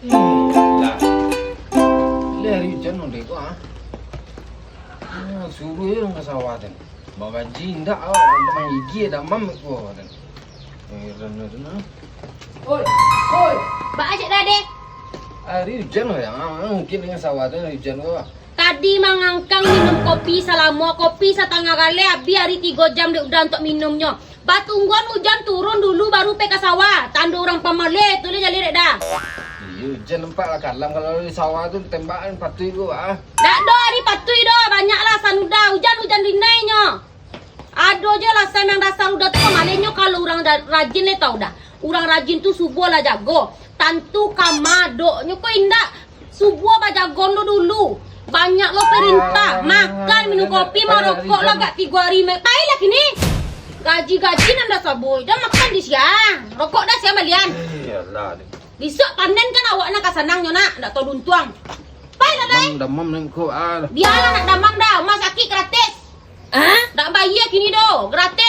Lah. Lari hujan udah kok ah. Suruh yang kesawatan. Bawa jinda teman gigi ada mam ko dan. Oi, oi. Mbak Acik dah deh. Hari hujan ya, mungkin dengan sawatan hujan kok. Tadi mangangkang minum kopi selama kopi setengah kali habis hari 3 jam dia udah untuk minumnya. Batungguan hujan turun dulu baru pe ke sawah. Tanda orang pamale tu dia jadi dah. Iya, hujan nampak lah kalam kalau di sawah tu tembakan patui gua ah. Dak do hari patui do banyaklah sanuda hujan rinainya. Ada je lah saya yang dasar udah tu pamalenya kalau orang rajin le tau dah. Orang rajin tu subuh lah jago. Tantu kamadoknya kok indak subuh ba jagon lo dulu. Banyak lo perintah, makan, minum kopi, mau rokok lah gak 3 hari. Tai lah kini. Gaji nanda saboy, dah makan di siang. Rokok dah siang balian. Iyalah. Besok panen kan awak nak kasanangnya nak, nak tahu duntuang. Pai lah dai. Demam nang ko ah. Biarlah nak damam dah, rumah sakit gratis. Dak bayar kini do, gratis.